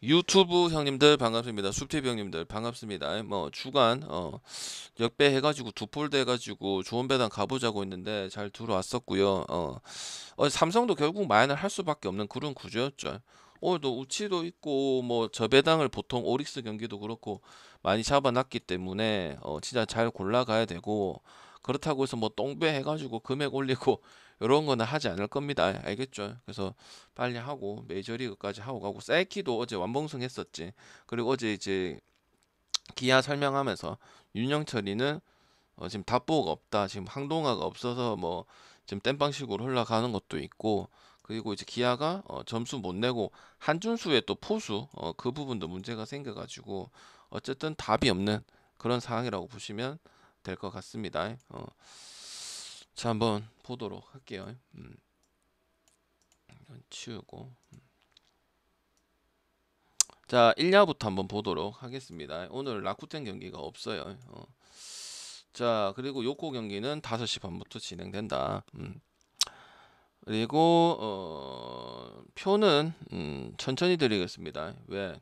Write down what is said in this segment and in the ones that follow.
유튜브 형님들 반갑습니다. 숲TV 형님들 반갑습니다. 주간 역배 해가지고 두 폴드 해가지고 좋은 배당 가보자고 했는데 잘 들어왔었고요. 삼성도 결국 마인을 할 수밖에 없는 그런 구조였죠. 오늘도 우치도 있고 뭐 저배당을 보통 오릭스 경기도 그렇고 많이 잡아놨기 때문에 진짜 잘 골라가야 되고, 그렇다고 해서 뭐 똥배 해가지고 금액 올리고 이런 거는 하지 않을 겁니다. 알겠죠? 그래서 빨리 하고 메이저리그까지 하고 가고, 사이키도 어제 완봉승 했었지. 그리고 어제 이제 기아 설명하면서 윤영철이는 지금 답보가 없다, 지금 항동화가 없어서 뭐 지금 땜빵식으로 흘러가는 것도 있고, 그리고 이제 기아가 점수 못 내고 한준수의 또 포수 그 부분도 문제가 생겨가지고 어쨌든 답이 없는 그런 상황이라고 보시면 될 것 같습니다. 자, 한번 보도록 할게요. 이건 치우고, 자, 1야부터 한번 보도록 하겠습니다. 오늘 라쿠텐 경기가 없어요. 자, 그리고 요코 경기는 5시 반부터 진행된다. 그리고 표는 천천히 드리겠습니다. 왜?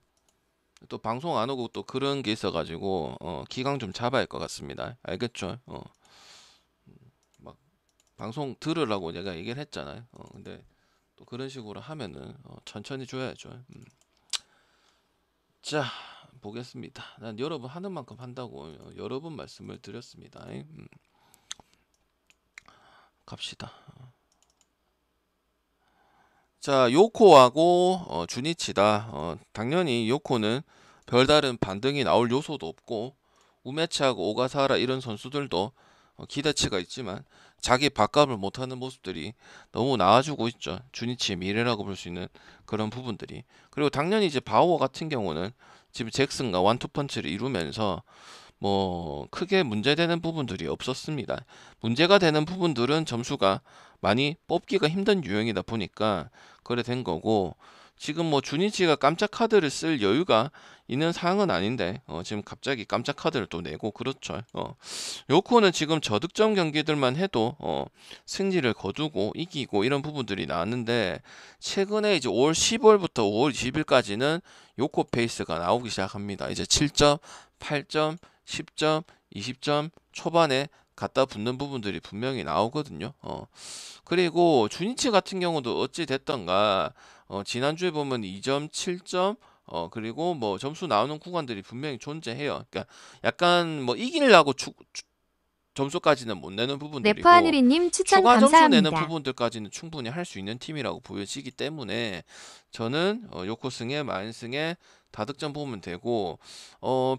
또 방송 안 오고 또 그런 게 있어가지고 기강 좀 잡아야 할 것 같습니다. 알겠죠? 막 방송 들으라고 내가 얘기를 했잖아요. 근데 또 그런 식으로 하면은 천천히 줘야죠. 자, 보겠습니다. 난 여러분 하는 만큼 한다고 여러 번 말씀을 드렸습니다. 갑시다. 자, 요코하고 주니치다. 당연히 요코는 별다른 반등이 나올 요소도 없고, 우메치하고 오가사라 이런 선수들도 기대치가 있지만 자기 밥값을 못하는 모습들이 너무 나와주고 있죠. 주니치의 미래라고 볼 수 있는 그런 부분들이. 그리고 당연히 이제 바우어 같은 경우는 지금 잭슨과 완투펀치를 이루면서 뭐 크게 문제되는 부분들이 없었습니다. 문제가 되는 부분들은 점수가 많이 뽑기가 힘든 유형이다 보니까 그래 된 거고, 지금 뭐 주니치가 깜짝 카드를 쓸 여유가 있는 상황은 아닌데 지금 갑자기 깜짝 카드를 또 내고 그렇죠. 요코는 지금 저득점 경기들만 해도 승리를 거두고 이기고 이런 부분들이 나왔는데, 최근에 이제 5월 10월부터 5월 20일까지는 요코 페이스가 나오기 시작합니다. 이제 7점, 8점, 10점, 20점 초반에 갖다 붙는 부분들이 분명히 나오거든요. 그리고 주니치 같은 경우도 어찌 됐던가 지난주에 보면 2점, 7점, 그리고 뭐 점수 나오는 구간들이 분명히 존재해요. 그러니까 약간 뭐 이기려고 점수까지는 못 내는 부분들이고, 네퍼하늘이님 추천 추가 점수 내는 감사합니다. 부분들까지는 충분히 할 수 있는 팀이라고 보여지기 때문에 저는 요코승에 만승에 다득점 보면 되고,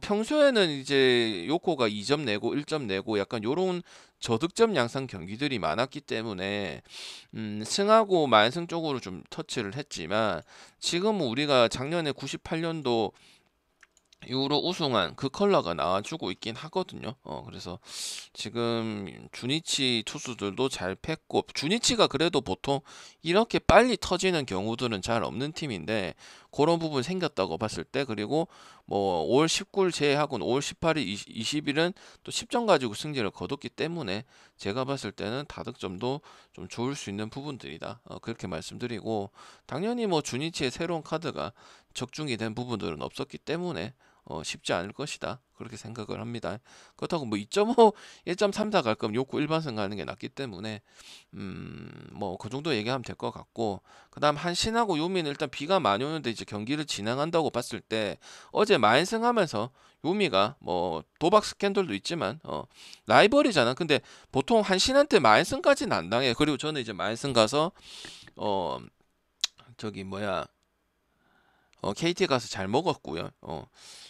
평소에는 이제 요코가 2점 내고 1점 내고 약간 요런 저득점 양상 경기들이 많았기 때문에 승하고 만승 쪽으로 좀 터치를 했지만, 지금은 우리가 작년에 98년도 이후로 우승한 그 컬러가 나와주고 있긴 하거든요. 그래서 지금 주니치 투수들도 잘 팼고, 주니치가 그래도 보통 이렇게 빨리 터지는 경우들은 잘 없는 팀인데 그런 부분 생겼다고 봤을 때, 그리고 뭐 5월 19일 제외하고는 5월 18일, 20일은 또 10점 가지고 승리를 거뒀기 때문에 제가 봤을 때는 다득점도 좀 좋을 수 있는 부분들이다. 그렇게 말씀드리고, 당연히 뭐 주니치의 새로운 카드가 적중이 된 부분들은 없었기 때문에 쉽지 않을 것이다, 그렇게 생각을 합니다. 그렇다고 뭐 2.5, 1.34 갈 거면 요코 일반승 가는 게 낫기 때문에 뭐 그 정도 얘기하면 될 것 같고, 그다음 한신하고 요미는 일단 비가 많이 오는데 이제 경기를 진행한다고 봤을 때 어제 마인승 하면서 요미가 뭐 도박 스캔들도 있지만 라이벌이잖아. 근데 보통 한신한테 마인승까지는 안 당해. 그리고 저는 이제 마인승 가서 어 저기 뭐야 KT 가서 잘 먹었고요.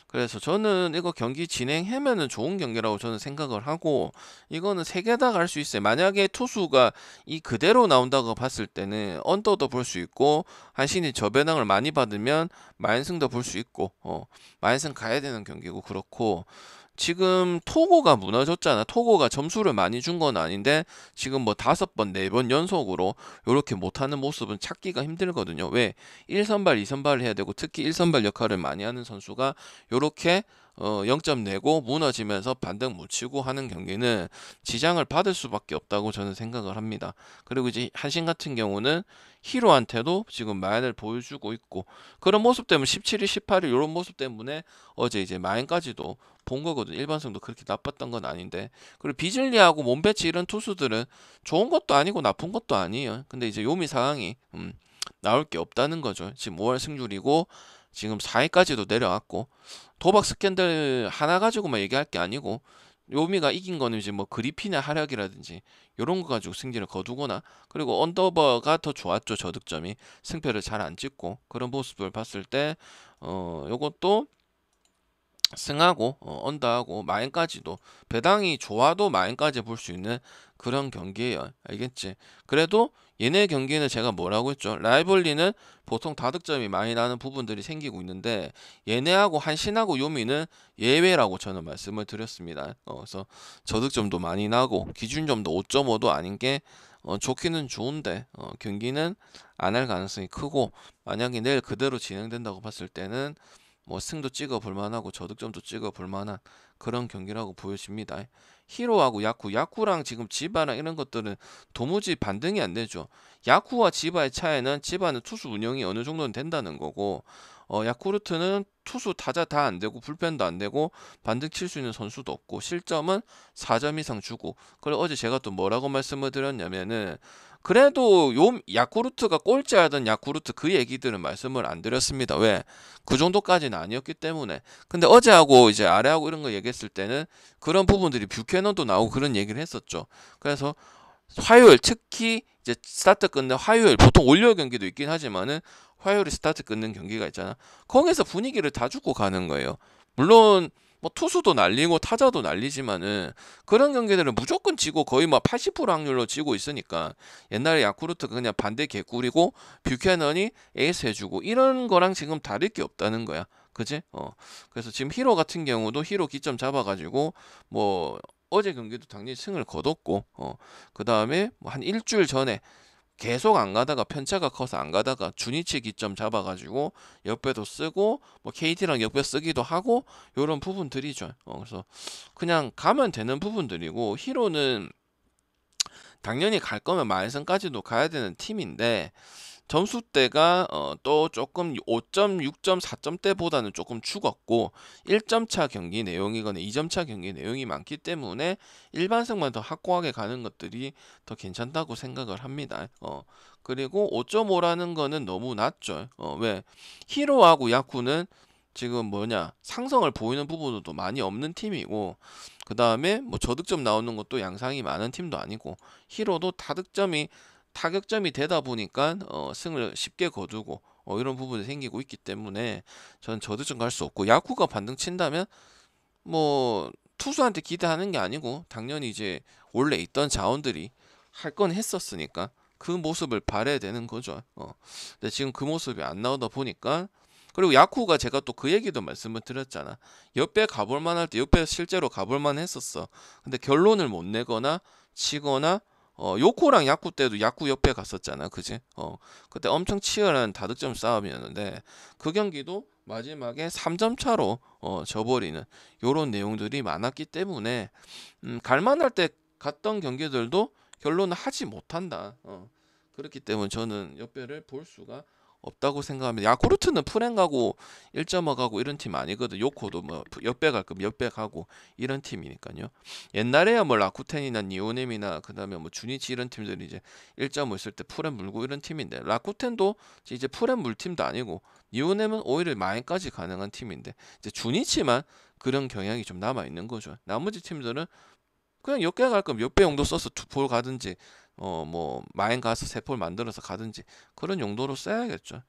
그래서 저는 이거 경기 진행하면은 좋은 경기라고 저는 생각을 하고, 이거는 세 개 다 갈 수 있어요. 만약에 투수가 이 그대로 나온다고 봤을 때는 언더도 볼 수 있고, 한신이 저변항을 많이 받으면 만승도 볼 수 있고, 만승 가야 되는 경기고 그렇고, 지금 토고가 무너졌잖아. 토고가 점수를 많이 준 건 아닌데 지금 뭐 5번, 4번 연속으로 이렇게 못하는 모습은 찾기가 힘들거든요. 왜? 1선발, 2선발을 해야 되고, 특히 1선발 역할을 많이 하는 선수가 이렇게 0점 내고 무너지면서 반등 못 치고 하는 경기는 지장을 받을 수밖에 없다고 저는 생각을 합니다. 그리고 이제 한신 같은 경우는 히로한테도 지금 마인을 보여주고 있고 그런 모습 때문에 17일, 18일 이런 모습 때문에 어제 이제 마인까지도 본 거거든. 일반성도 그렇게 나빴던 건 아닌데. 그리고 비즐리하고 몬베치 이런 투수들은 좋은 것도 아니고 나쁜 것도 아니에요. 근데 이제 요미 상황이 나올 게 없다는 거죠. 지금 5월 승률이고 지금 4위까지도 내려왔고 도박 스캔들 하나 가지고만 얘기할 게 아니고 요미가 이긴 거는 이제 뭐 그리핀의 하락이라든지 이런 거 가지고 승리를 거두거나 그리고 언더버가 더 좋았죠. 저득점이 승패를 잘 안 찍고 그런 모습을 봤을 때 요것도 승하고 언더하고 마인까지도 배당이 좋아도 마인까지 볼 수 있는 그런 경기예요. 알겠지? 그래도 얘네 경기는 제가 뭐라고 했죠? 라이벌리는 보통 다득점이 많이 나는 부분들이 생기고 있는데 얘네하고 한신하고 요미는 예외라고 저는 말씀을 드렸습니다. 그래서 저득점도 많이 나고 기준점도 5.5도 아닌 게 좋기는 좋은데 경기는 안 할 가능성이 크고 만약에 내일 그대로 진행된다고 봤을 때는 뭐 승도 찍어 볼만하고 저득점도 찍어 볼만한 그런 경기라고 보여집니다. 히로하고 야쿠랑 지금 지바랑 이런 것들은 도무지 반등이 안 되죠. 야쿠와 지바의 차이는 지바는 투수 운영이 어느 정도는 된다는 거고 야쿠르트는 투수 타자 다 안 되고 불펜도 안 되고 반등 칠 수 있는 선수도 없고 실점은 4점 이상 주고 그리고 어제 제가 또 뭐라고 말씀을 드렸냐면은 그래도 요 야쿠르트가 꼴찌하던 야쿠르트 그 얘기들은 말씀을 안 드렸습니다. 왜? 그 정도까지는 아니었기 때문에. 근데 어제하고 이제 아래하고 이런 거 얘기했을 때는 그런 부분들이 뷰캐넌도 나오고 그런 얘기를 했었죠. 그래서 화요일 특히 이제 스타트 끊는 화요일 보통 월요일 경기도 있긴 하지만은 화요일에 스타트 끊는 경기가 있잖아. 거기서 분위기를 다 주고 가는 거예요. 물론 뭐 투수도 날리고 타자도 날리지만은 그런 경기들은 무조건 지고 거의 뭐 80% 확률로 지고 있으니까 옛날에 야쿠르트가 그냥 반대 개꿀이고 뷰캐넌이 에이스 해주고 이런 거랑 지금 다를 게 없다는 거야. 그지? 그래서 지금 히로 같은 경우도 히로 기점 잡아가지고 뭐 어제 경기도 당연히 승을 거뒀고 그 다음에 뭐 한 일주일 전에 계속 안 가다가 편차가 커서 안 가다가 주니치 기점 잡아가지고 역배도 쓰고 뭐 KT랑 역배 쓰기도 하고 요런 부분들이죠. 그래서 그냥 가면 되는 부분들이고 히로는 당연히 갈 거면 마이선까지도 가야 되는 팀인데 점수대가 또 조금 5점, 6점, 4점대보다는 조금 죽었고 1점 차 경기 내용이거나 2점 차 경기 내용이 많기 때문에 일반승만 더 확고하게 가는 것들이 더 괜찮다고 생각을 합니다. 그리고 5.5라는 거는 너무 낮죠. 왜? 히로하고 야쿠는 지금 뭐냐 상성을 보이는 부분도 많이 없는 팀이고 그 다음에 뭐 저득점 나오는 것도 양상이 많은 팀도 아니고 히로도 타격점이 되다 보니까 승을 쉽게 거두고 이런 부분이 생기고 있기 때문에 저는 저득점 갈 수 없고 야구가 반등 친다면 뭐 투수한테 기대하는 게 아니고 당연히 이제 원래 있던 자원들이 할 건 했었으니까 그 모습을 발해야 되는 거죠. 근데 지금 그 모습이 안 나오다 보니까 그리고 야쿠가 제가 또 그 얘기도 말씀을 드렸잖아. 옆에 가볼 만할 때 옆에 실제로 가볼 만했었어. 근데 결론을 못 내거나 치거나 요코랑 야쿠 때도 야쿠 옆에 갔었잖아. 그지? 그때 엄청 치열한 다득점 싸움이었는데 그 경기도 마지막에 3점 차로 져버리는 요런 내용들이 많았기 때문에 갈만할 때 갔던 경기들도 결론을 하지 못한다. 그렇기 때문에 저는 역배를 볼 수가 없다고 생각합니다. 야쿠르트는 프렌 가고 1.5 가고 이런 팀 아니거든. 요코도 뭐 역배 갈 거면 역배 가고 이런 팀이니까요. 옛날에야 뭐 라쿠텐이나 니오넴이나 그다음에 뭐 주니치 이런 팀들이 이제 1.5 있을 때 프렌 물고 이런 팀인데 라쿠텐도 이제 프렌 물 팀도 아니고 니오넴은 오히려 마인까지 가능한 팀인데 이제 주니치만 그런 경향이 좀 남아 있는 거죠. 나머지 팀들은 그냥 역배 갈 거면 역배 용도 써서 투폴 가든지 뭐 마인 가서 세폴 만들어서 가든지 그런 용도로 써야겠죠.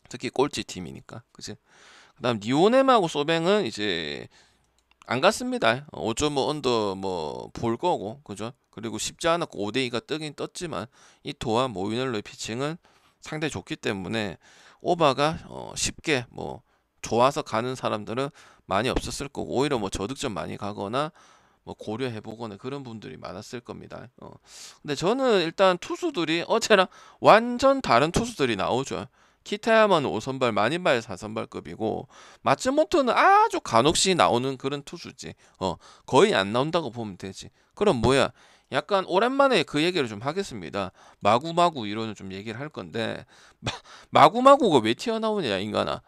특히 꼴찌 팀이니까, 그지? 그다음 니오넴하고 소뱅은 이제 안 갔습니다. 5.5 언더 뭐 볼 거고, 그죠? 그리고 쉽지 않았고 5대2가 뜨긴 떴지만 이 도와 모이넬로의 피칭은 상당히 좋기 때문에 오바가 쉽게 뭐 좋아서 가는 사람들은 많이 없었을 거고 오히려 뭐 저득점 많이 가거나 뭐 고려해보거나 그런 분들이 많았을 겁니다. 근데 저는 일단 투수들이 어제랑 완전 다른 투수들이 나오죠. 키타야마는 5선발, 마니바야 4선발급이고 마츠모토는 아주 간혹시 나오는 그런 투수지. 거의 안 나온다고 보면 되지. 그럼 뭐야? 약간 오랜만에 그 얘기를 좀 하겠습니다. 마구마구 이론을 좀 얘기를 할 건데 마구마구가 왜 튀어나오냐 인간아.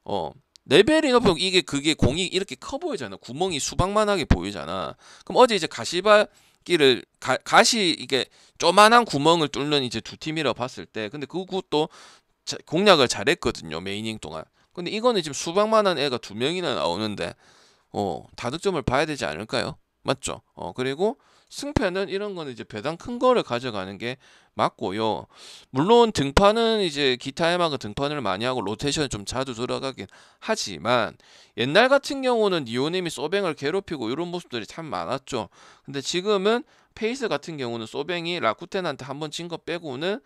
어 레벨이 높으면 그게 공이 이렇게 커 보이잖아. 구멍이 수박만하게 보이잖아. 그럼 어제 이제 가시밭길을 가시 이게 조만한 구멍을 뚫는 이제 두 팀이라고 봤을 때, 근데 그것도 공략을 잘했거든요, 메이닝 동안. 근데 이거는 지금 수박만한 애가 두 명이나 나오는데 다득점을 봐야 되지 않을까요? 맞죠? 그리고 승패는 이런 거는 이제 배당 큰 거를 가져가는 게 맞고요. 물론 등판은 이제 기타 야마가 등판을 많이 하고 로테이션 좀 자주 들어가긴 하지만 옛날 같은 경우는 니오님이 소뱅을 괴롭히고 이런 모습들이 참 많았죠. 근데 지금은 페이스 같은 경우는 소뱅이 라쿠텐한테 한번 진 거 빼고는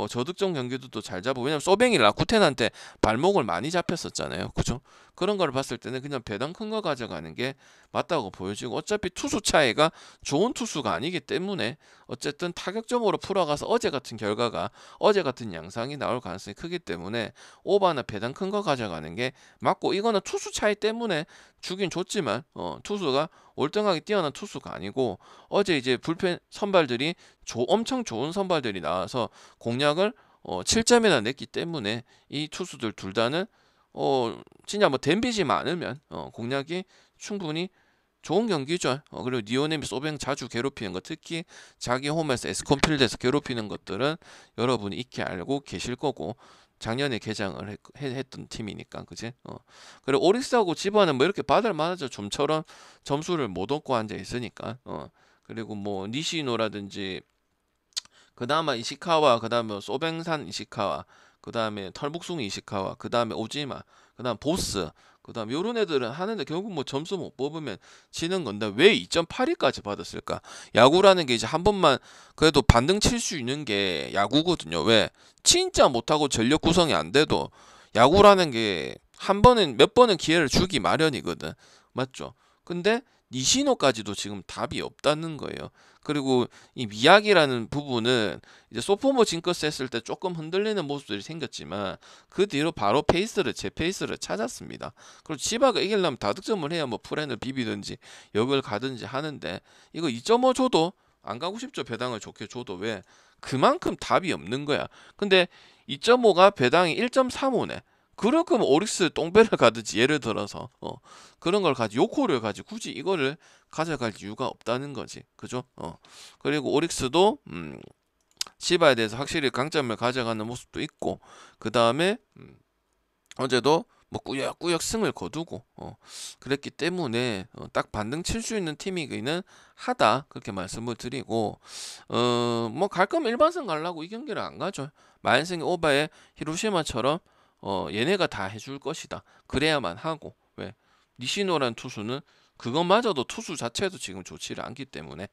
저득점 경기도 잘 잡고, 왜냐면 소뱅이 라쿠텐한테 발목을 많이 잡혔었잖아요. 그죠? 그런 걸 봤을 때는 그냥 배당 큰 거 가져가는 게 맞다고 보여지고, 어차피 투수 차이가 좋은 투수가 아니기 때문에 어쨌든 타격적으로 풀어가서 어제 같은 결과가, 어제 같은 양상이 나올 가능성이 크기 때문에 오바나 배당 큰 거 가져가는 게 맞고, 이거는 투수 차이 때문에 주긴 줬지만 투수가 월등하게 뛰어난 투수가 아니고, 어제 이제 불펜 선발들이 엄청 좋은 선발들이 나와서 공략을 7점이나 냈기 때문에 이 투수들 둘 다는 진짜 뭐 댐비지 많으면 공략이 충분히 좋은 경기죠. 그리고 니오넴이 소뱅 자주 괴롭히는 거, 특히 자기 홈에서 에스콘필드에서 괴롭히는 것들은 여러분이 익히 알고 계실 거고, 작년에 개장을 했던 팀이니까, 그지? 그리고 오릭스하고 지바는 뭐 이렇게 받을 만하죠. 좀처럼 점수를 못 얻고 앉아 있으니까. 그리고 뭐 니시노라든지, 그 다음에 이시카와, 그 다음에 소뱅산 이시카와, 그 다음에 털북숭 이시카와, 그 다음에 오지마, 그 다음 보스, 그 다음 요런 애들은 하는데 결국 뭐 점수 못 뽑으면 지는 건데 왜 2.82까지 받았을까? 야구라는 게 이제 한 번만 그래도 반등 칠 수 있는 게 야구거든요. 왜? 진짜 못하고 전력 구성이 안 돼도 야구라는 게 한 번은, 몇 번은 기회를 주기 마련이거든. 맞죠? 근데 니시노까지도 지금 답이 없다는 거예요. 그리고 이 미야기라는 부분은 이제 소포모 징크스 했을 때 조금 흔들리는 모습들이 생겼지만 그 뒤로 바로 제 페이스를 찾았습니다. 그리고 지바가 이기려면 다득점을 해야 뭐 프렌을 비비든지 역을 가든지 하는데, 이거 2.5 줘도 안 가고 싶죠. 배당을 좋게 줘도. 왜? 그만큼 답이 없는 거야. 근데 2.5가 배당이 1.35네. 그럴 거면 오릭스 똥배를 가든지, 예를 들어서 그런 걸 가지고 요코를 가지고 굳이 이거를 가져갈 이유가 없다는 거지. 그죠? 그리고 오릭스도 시바에 대해서 확실히 강점을 가져가는 모습도 있고, 그 다음에 어제도 뭐 꾸역꾸역 승을 거두고 그랬기 때문에 딱 반등 칠 수 있는 팀이기는 하다, 그렇게 말씀을 드리고, 뭐 갈 거면 일반승 가려고 이 경기를 안 가죠. 마인승 오바에 히로시마처럼 얘네가 다 해줄 것이다, 그래야만 하고. 왜? 니시노란 투수는 그것마저도 투수 자체도 지금 좋지를 않기 때문에,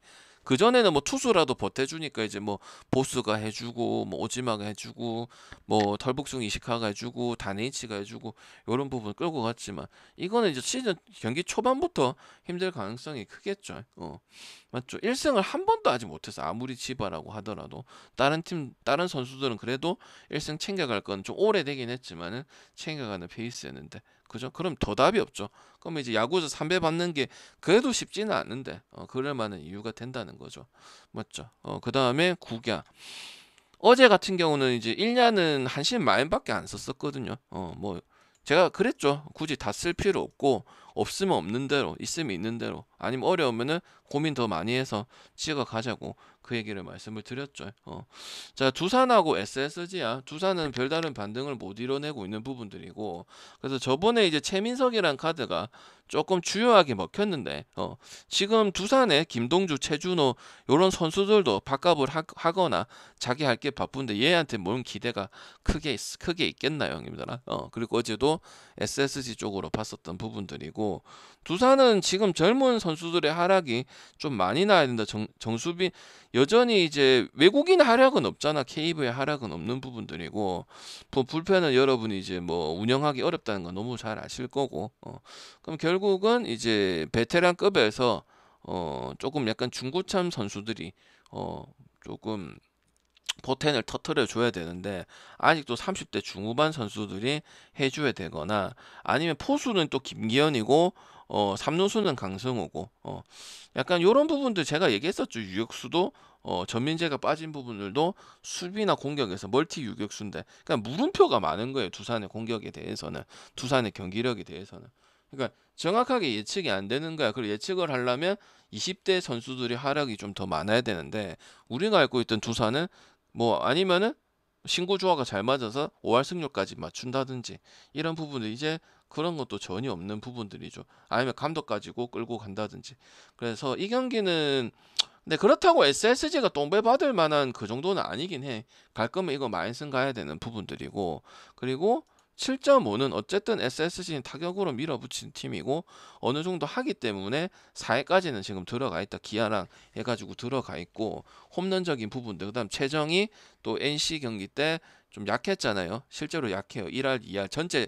그전에는 뭐 투수라도 보태주니까 이제 뭐 보스가 해주고, 뭐 오지마가 해주고, 뭐 털북숭 이시카가 해주고, 다네이치가 해주고, 이런 부분 끌고 갔지만, 이거는 이제 시즌 경기 초반부터 힘들 가능성이 크겠죠. 맞죠? 1승을 한 번도 하지 못해서, 아무리 지바라고 하더라도 다른 선수들은 그래도 1승 챙겨갈 건 좀 오래되긴 했지만은 챙겨가는 페이스였는데, 그죠? 그럼 더 답이 없죠. 그럼 이제 야구에서 3배 받는 게 그래도 쉽지는 않은데 그럴 만한 이유가 된다는 거죠. 맞죠? 그 다음에 국야. 어제 같은 경우는 이제 1냐는 한신 마인밖에 안 썼었거든요. 뭐 제가 그랬죠. 굳이 다 쓸 필요 없고, 없으면 없는 대로, 있으면 있는 대로, 아니면 어려우면은 고민 더 많이 해서 찍어 가자고 그 얘기를 말씀을 드렸죠. 자, 두산하고 SSG야. 두산은 별다른 반등을 못 이뤄내고 있는 부분들이고, 그래서 저번에 이제 최민석이란 카드가 조금 주요하게 먹혔는데, 지금 두산에 김동주, 최준호 요런 선수들도 바값을 하거나 자기 할 게 바쁜데 얘한테 뭔 기대가 크게 있겠나요, 형님들아? 그리고 어제도 SSG 쪽으로 봤었던 부분들이고, 두산은 지금 젊은 선수들의 하락이 좀 많이 나야 된다. 정수빈 여전히 이제 외국인 하락은 없잖아. KV의 하락은 없는 부분들이고, 불펜은 여러분이 이제 뭐 운영하기 어렵다는 거 너무 잘 아실 거고, 그럼 결국은 이제 베테랑급에서 조금 약간 중고참 선수들이 조금 포텐을 터트려 줘야 되는데 아직도 30대 중후반 선수들이 해줘야 되거나 아니면 포수는 또 김기현이고 3루수는 강승우고 약간 요런 부분들 제가 얘기했었죠. 유격수도 전민재가 빠진 부분들도 수비나 공격에서 멀티 유격수인데 그러니까 물음표가 많은 거예요. 두산의 공격에 대해서는 두산의 경기력에 대해서는 그러니까 정확하게 예측이 안 되는 거야. 그리고 예측을 하려면 20대 선수들이 활약이 좀 더 많아야 되는데 우리가 알고 있던 두산은 뭐 아니면은 신구 조화가 잘 맞아서 5할 승률까지 맞춘다든지 이런 부분들 이제 그런 것도 전혀 없는 부분들이죠. 아니면 감독 가지고 끌고 간다든지. 그래서 이 경기는 근데 그렇다고 SSG가 똥배 받을 만한 그 정도는 아니긴 해. 갈 거면 이거 마인슨 가야 되는 부분들이고 그리고 7.5는 어쨌든 SSG는 타격으로 밀어붙인 팀이고 어느 정도 하기 때문에 4회까지는 지금 들어가 있다. 기아랑 해가지고 들어가 있고 홈런적인 부분들 그다음 최정이 또 NC 경기 때 좀 약했잖아요. 실제로 약해요. 1할, 2할 전체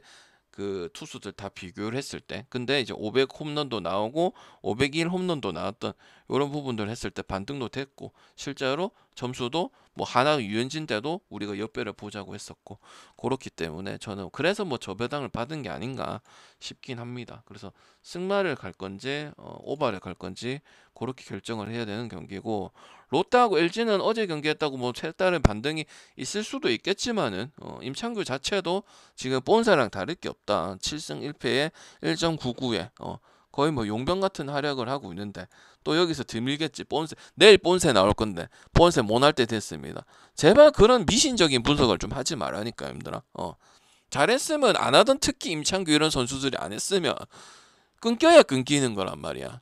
그 투수들 다 비교를 했을 때 근데 이제 500 홈런도 나오고 501 홈런도 나왔던 이런 부분들 했을 때 반등도 됐고 실제로 점수도 뭐 하나 유현진 때도 우리가 역배를 보자고 했었고 그렇기 때문에 저는 그래서 뭐 저배당을 받은 게 아닌가 싶긴 합니다. 그래서 승마를 갈 건지 오바를 갈 건지 그렇게 결정을 해야 되는 경기고 롯데하고 LG는 어제 경기했다고 뭐 색다른 반등이 있을 수도 있겠지만은 임창규 자체도 지금 본사랑 다를 게 없다. 7승 1패에 1.99에 거의 뭐 용병 같은 활약을 하고 있는데 또 여기서 드밀겠지. 본세 내일 본세 나올 건데 본세 못 할 때 됐습니다. 제발 그런 미신적인 분석을 좀 하지 말라니까 힘들어. 잘했으면 안 하던 특히 임창규 이런 선수들이 안 했으면 끊겨야 끊기는 거란 말이야.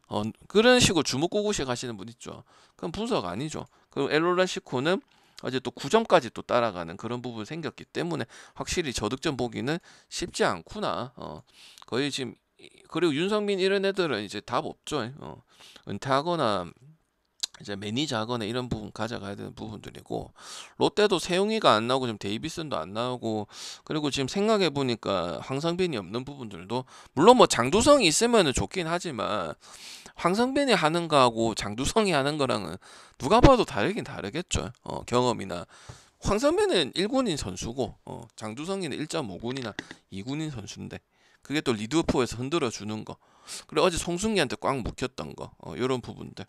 그런 식으로 주먹구구식 하시는 분 있죠. 그건 분석 아니죠. 그리고 엘로라시코는 어제 또 9점까지 또 따라가는 그런 부분이 생겼기 때문에 확실히 저득점 보기는 쉽지 않구나. 거의 지금 그리고 윤성민 이런 애들은 이제 답 없죠. 은퇴하거나 이제 매니저하거나 이런 부분 가져가야 되는 부분들이고 롯데도 세용이가 안 나오고 지금 데이비슨도 안 나오고 그리고 지금 생각해 보니까 황성빈이 없는 부분들도 물론 뭐 장두성이 있으면 좋긴 하지만 황성빈이 하는 거하고 장두성이 하는 거랑은 누가 봐도 다르긴 다르겠죠. 경험이나 황성빈은 1군인 선수고 장두성이는 1.5군이나 2군인 선수인데 그게 또 리드오프에서 흔들어 주는 거. 그리고 어제 송승기한테 꽉 묵혔던 거. 이런 부분들.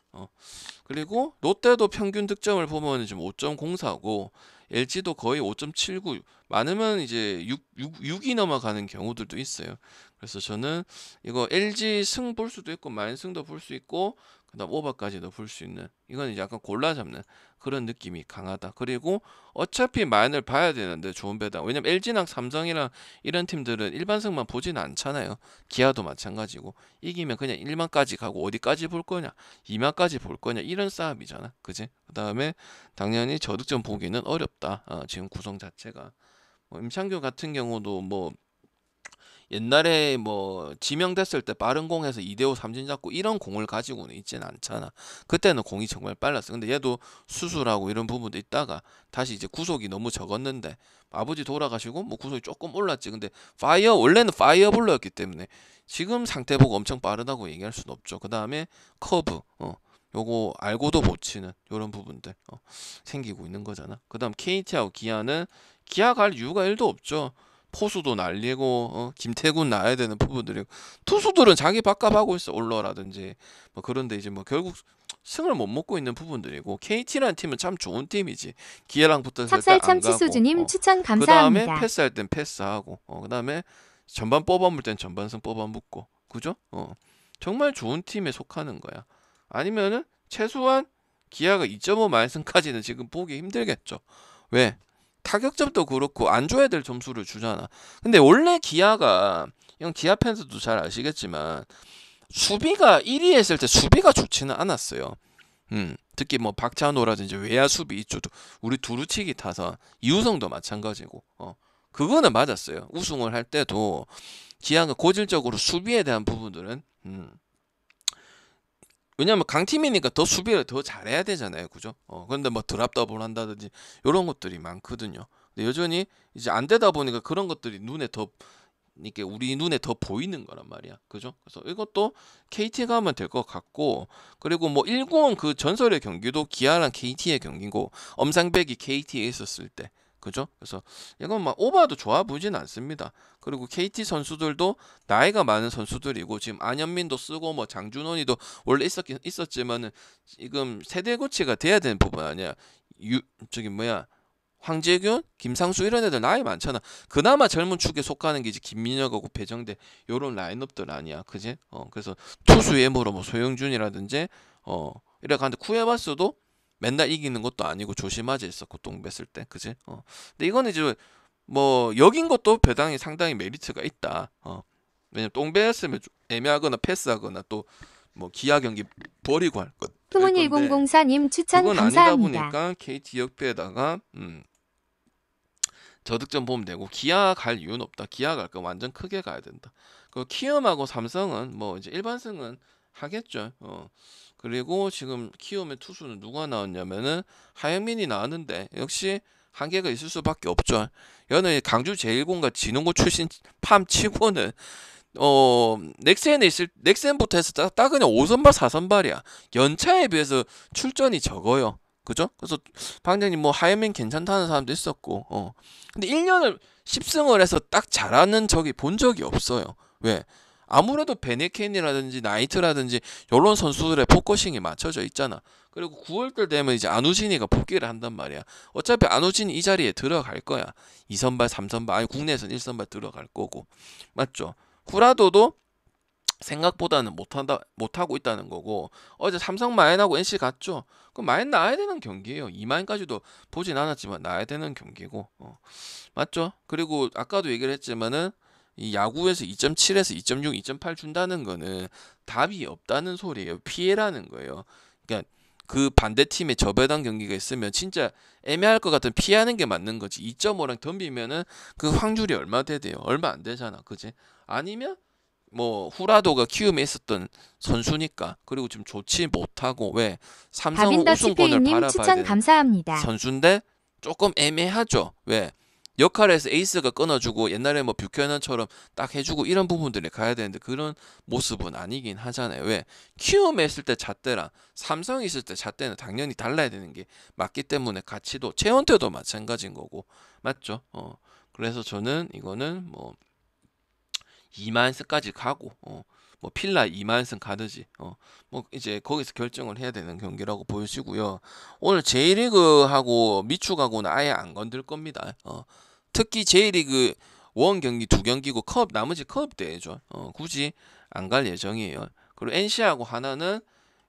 그리고 롯데도 평균 득점을 보면 지금 5.04고 LG도 거의 5.79. 많으면 이제 6이 넘어가는 경우들도 있어요. 그래서 저는 이거 LG 승 볼 수도 있고 마인승도 볼 수 있고 그다음 오버까지도 볼 수 있는 이건 이제 약간 골라 잡는 그런 느낌이 강하다. 그리고 어차피 마인을 봐야 되는데 좋은 배당. 왜냐면 LG랑 삼성이랑 이런 팀들은 일반승만 보지는 않잖아요. 기아도 마찬가지고 이기면 그냥 1만까지 가고 어디까지 볼 거냐 2만까지 볼 거냐 이런 싸움이잖아. 그지? 그 다음에 당연히 저득점 보기는 어렵다. 지금 구성 자체가 뭐 임창규 같은 경우도 뭐 옛날에 뭐 지명됐을 때 빠른 공에서 2대5 삼진 잡고 이런 공을 가지고는 있지는 않잖아. 그때는 공이 정말 빨랐어. 근데 얘도 수술하고 이런 부분도 있다가 다시 이제 구속이 너무 적었는데 아버지 돌아가시고 뭐 구속이 조금 올랐지. 근데 원래는 파이어볼러였기 때문에 지금 상태 보고 엄청 빠르다고 얘기할 수는 없죠. 그 다음에 커브 요거 알고도 못 치는 요런 부분들 생기고 있는 거잖아. 그 다음 KT하고 기아는 기아 갈 이유가 1도 없죠. 포수도 날리고 김태군 나야 되는 부분들이고 투수들은 자기 밥값 하고 있어. 올러라든지 뭐 그런데 이제 뭐 결국 승을 못 먹고 있는 부분들이고 KT라는 팀은 참 좋은 팀이지. 기아랑 붙었을 때 안 가고 찹쌀참치수주님 추천 그 다음에 감사합니다. 패스할 땐 패스하고 그 다음에 전반 뽑아물 땐 전반승 뽑아묻고 그죠? 정말 좋은 팀에 속하는 거야. 아니면은 최소한 기아가 2.5 마이승까지는 지금 보기 힘들겠죠. 왜? 타격점도 그렇고 안 줘야 될 점수를 주잖아. 근데 원래 기아가 형 기아 팬들도 잘 아시겠지만 수비가 1위 했을 때 수비가 좋지는 않았어요. 특히 뭐 박찬호라든지 외야 수비 이쪽도 우리 두루치기 타서 이우성도 마찬가지고 그거는 맞았어요. 우승을 할 때도 기아가 고질적으로 수비에 대한 부분들은 왜냐면 강팀이니까 더 수비를 더 잘해야 되잖아요. 그죠? 근데 뭐 드랍 더블 한다든지 이런 것들이 많거든요. 근데 여전히 이제 안 되다 보니까 그런 것들이 눈에 더 이게 우리 눈에 더 보이는 거란 말이야. 그죠? 그래서 이것도 KT 가면 될 것 같고, 그리고 뭐 1구원 그 전설의 경기도 기아랑 KT의 경기고, 엄상백이 KT에 있었을 때. 그죠? 그래서 이건 막 오바도 좋아 보이진 않습니다. 그리고 KT 선수들도 나이가 많은 선수들이고, 지금 안현민도 쓰고 뭐 장준원이도 원래 있었지만은 지금 세대 교체가 돼야 되는 부분 아니야. 저기 뭐야, 황재균, 김상수 이런 애들 나이 많잖아. 그나마 젊은 축에 속하는 게 이제 김민혁하고 배정대 요런 라인업들 아니야, 그지? 그래서 투수 예모로 뭐 소영준이라든지 이래 가는데 쿠에바스도 맨날 이기는 것도 아니고 조심하지 했었고 똥 뺐을 때, 그지? 근데 이거는 이제 뭐 여긴 것도 배당이 상당히 메리트가 있다. 왜냐면 똥 뺐으면 좀 애매하거나 패스하거나 또 뭐 기아 경기 버리고 할 건데, 1004님 추천 그건 아니다 감사합니다. 보니까 KT 역배에다가 저득점 보면 되고, 기아 갈 이유는 없다. 기아 갈 거 완전 크게 가야 된다. 그 키움하고 삼성은 뭐 이제 일반승은 하겠죠. 그리고 지금 키움의 투수는 누가 나왔냐면은 하영민이 나왔는데 역시 한계가 있을 수밖에 없죠. 여는 강주 제일공과 진흥고 출신 팜 치고는 넥센부터 해서 딱 그냥 5선발 4선발이야. 연차에 비해서 출전이 적어요. 그죠? 그래서 방장님 뭐 하이맨 괜찮다는 사람도 있었고, 근데 1년을 10승을 해서 딱 잘하는 적이 본 적이 없어요. 왜? 아무래도 베네켄이라든지 나이트라든지 이런 선수들의 포커싱이 맞춰져 있잖아. 그리고 9월달 되면 이제 안우진이가 복귀를 한단 말이야. 어차피 안우진이 이 자리에 들어갈 거야. 2선발, 3선발, 아니 국내에서는 1선발 들어갈 거고. 맞죠? 후라도도 생각보다는 못하고 있다는 거고, 어제 삼성 마인하고 NC 갔죠. 그럼 마인 나야 되는 경기예요. 2마인까지도 보진 않았지만 나야 되는 경기고, 맞죠? 그리고 아까도 얘기를 했지만은 이 야구에서 2.7에서 2.6, 2.8 준다는 거는 답이 없다는 소리예요. 피해라는 거예요. 그러니까 그 반대팀에 저배당 경기가 있으면 진짜 애매할 것 같으면 피하는 게 맞는 거지. 2.5랑 덤비면은 그 확률이 얼마 돼요? 얼마 안 되잖아. 그지? 아니면 뭐 후라도가 키움에 있었던 선수니까. 그리고 지금 좋지 못하고, 왜 삼성은 다빈더 우승권을 치페이님 바라봐야 추천 되는 감사합니다. 선수인데 조금 애매하죠. 왜 역할에서 에이스가 끊어주고 옛날에 뭐 뷰캐넌처럼 딱 해주고 이런 부분들이 가야 되는데 그런 모습은 아니긴 하잖아요. 왜 키움에 있을 때 잣대랑 삼성에 있을 때 잣대는 당연히 달라야 되는 게 맞기 때문에 가치도, 최원태도 마찬가지인 거고, 맞죠? 그래서 저는 이거는 뭐 2만승까지 가고, 뭐 필라 2만승 가듯이 뭐 이제 거기서 결정을 해야 되는 경기라고 보여지고요. 오늘 J리그하고 미축하고는 아예 안 건들 겁니다. 특히 J리그 원 경기 2경기고 컵 나머지 컵 대회죠. 굳이 안 갈 예정이에요. 그리고 NC하고 하나는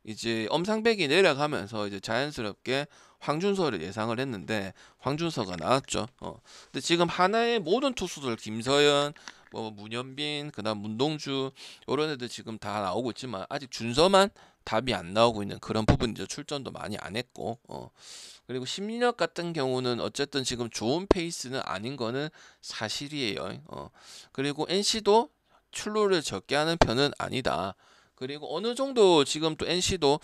이제 엄상백이 내려가면서 이제 자연스럽게 황준서를 예상을 했는데 황준서가 나왔죠. 근데 지금 하나의 모든 투수들 김서현, 뭐 문현빈, 그다음 문동주 이런 애들 지금 다 나오고 있지만 아직 준서만 답이 안 나오고 있는 그런 부분이죠. 출전도 많이 안 했고, 그리고 심리력 같은 경우는 어쨌든 지금 좋은 페이스는 아닌 거는 사실이에요. 그리고 NC도 출루를 적게 하는 편은 아니다. 그리고 어느 정도 지금 또 NC도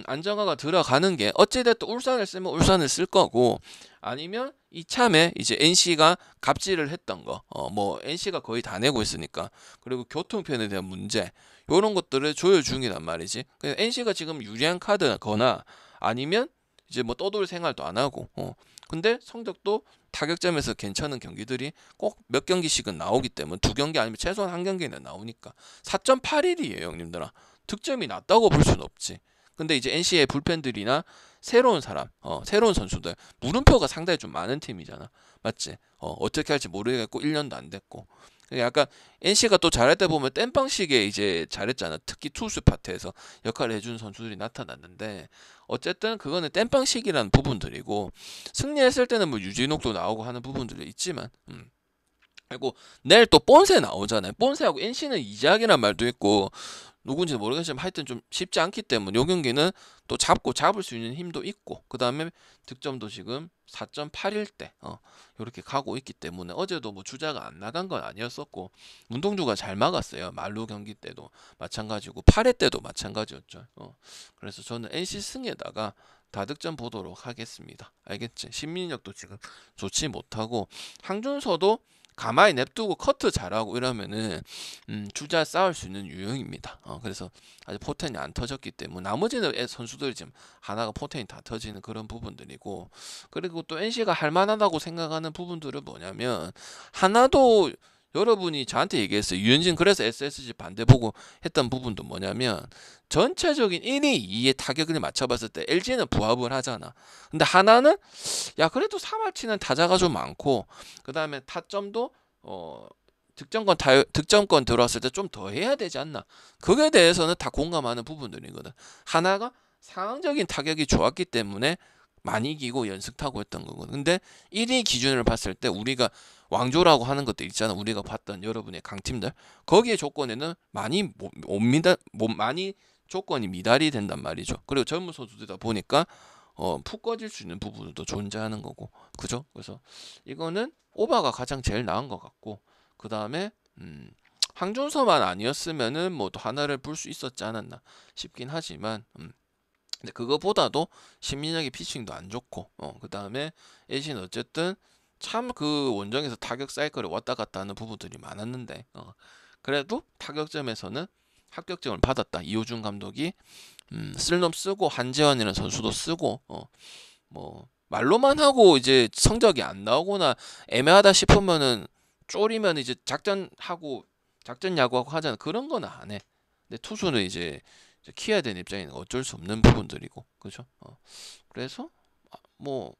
안정화가 들어가는 게, 어찌됐든 울산을 쓰면 울산을 쓸 거고, 아니면 이참에 이제 NC가 갑질을 했던 거, 뭐 NC가 거의 다 내고 있으니까, 그리고 교통편에 대한 문제 이런 것들을 조율 중이란 말이지. 그냥 NC가 지금 유리한 카드거나 아니면 이제 뭐 떠돌 생활도 안 하고, 근데 성적도 타격점에서 괜찮은 경기들이 꼭 몇 경기씩은 나오기 때문에, 2경기 아니면 최소한 1경기는 나오니까 4.81이에요 형님들아. 득점이 낮다고 볼 수는 없지. 근데 이제 NC의 불펜들이나 새로운 사람, 새로운 선수들, 물음표가 상당히 좀 많은 팀이잖아. 맞지? 어떻게 할지 모르겠고 1년도 안 됐고. 약간 NC가 또 잘할 때 보면 땜빵식에 이제 잘했잖아. 특히 투수 파트에서 역할을 해준 선수들이 나타났는데, 어쨌든 그거는 땜빵식이라는 부분들이고, 승리했을 때는 뭐 유진욱도 나오고 하는 부분들이 있지만, 그리고 내일 또 본세 나오잖아요. 본세하고 NC는 이적이란 말도 있고 누군지 모르겠지만 하여튼 좀 쉽지 않기 때문에 요 경기는 또 잡을 수 있는 힘도 있고, 그 다음에 득점도 지금 4.81대 이렇게 가고 있기 때문에, 어제도 뭐 주자가 안 나간 건 아니었었고 문동주가 잘 막았어요. 말루 경기 때도 마찬가지고 8회 때도 마찬가지였죠. 그래서 저는 NC 승에다가 다득점 보도록 하겠습니다. 알겠지? 신민력도 지금 좋지 못하고, 항준서도 가만히 냅두고 커트 잘하고 이러면은 주자 싸울 수 있는 유형입니다. 그래서 아직 포텐이 안 터졌기 때문에 나머지는 선수들이 지금 하나가 포텐이 다 터지는 그런 부분들이고, 그리고 또 NC가 할만하다고 생각하는 부분들은 뭐냐면, 하나도 여러분이 저한테 얘기했어요. 유현진 그래서 SSG 반대 보고 했던 부분도 뭐냐면, 전체적인 1위, 2위의 타격을 맞춰봤을 때 LG는 부합을 하잖아. 근데 하나는 야 그래도 3할치는 타자가 좀 많고, 그 다음에 타점도 득점권 들어왔을 때 좀 더 해야 되지 않나. 그게 대해서는 다 공감하는 부분들이거든. 하나가 상황적인 타격이 좋았기 때문에 많이 이기고 연승타고 했던 거거든. 근데 1위 기준을 봤을 때 우리가 왕조라고 하는 것들 있잖아. 우리가 봤던 여러분의 강팀들, 거기에 조건에는 많이 조건이 미달이 된단 말이죠. 그리고 젊은 선수들이다 보니까 푹 꺼질 수 있는 부분도 존재하는 거고, 그죠? 그래서 이거는 오바가 가장 제일 나은 것 같고, 그 다음에 황준서만 아니었으면은 뭐 또 하나를 볼 수 있었지 않았나 싶긴 하지만, 근데 그거보다도 신민혁의 피칭도 안 좋고, 그 다음에 애신 어쨌든 참 그 원정에서 타격 사이클을 왔다 갔다 하는 부분들이 많았는데, 그래도 타격점에서는 합격점을 받았다. 이호준 감독이 쓸 놈 쓰고 한재환이라는 선수도 쓰고, 뭐 말로만 하고 이제 성적이 안 나오거나 애매하다 싶으면은 쪼리면 이제 작전 야구하고 하잖아. 그런 건 안 해. 근데 투수는 이제 키워야 되는 입장에는 어쩔 수 없는 부분들이고, 그죠? 그래서 뭐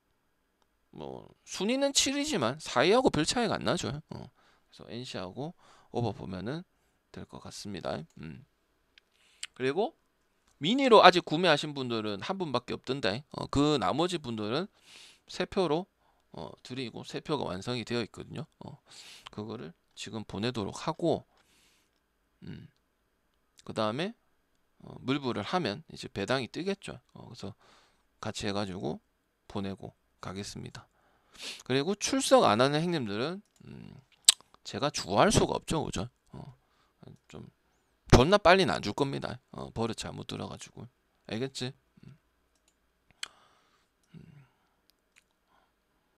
순위는 7위지만 4위하고 별 차이가 안 나죠. 그래서 NC하고 오버 보면은 될 것 같습니다. 그리고 미니로 아직 구매하신 분들은 한 분밖에 없던데, 그 나머지 분들은 3표로 드리고 3표가 완성이 되어 있거든요. 그거를 지금 보내도록 하고, 그 다음에 물부를 하면 이제 배당이 뜨겠죠. 그래서 같이 해가지고 보내고 가겠습니다. 그리고 출석 안 하는 행님들은 제가 주어할 수가 없죠, 그죠? 좀 존나 빨리는 안 줄 겁니다. 버릇 잘못 들어가지고. 알겠지?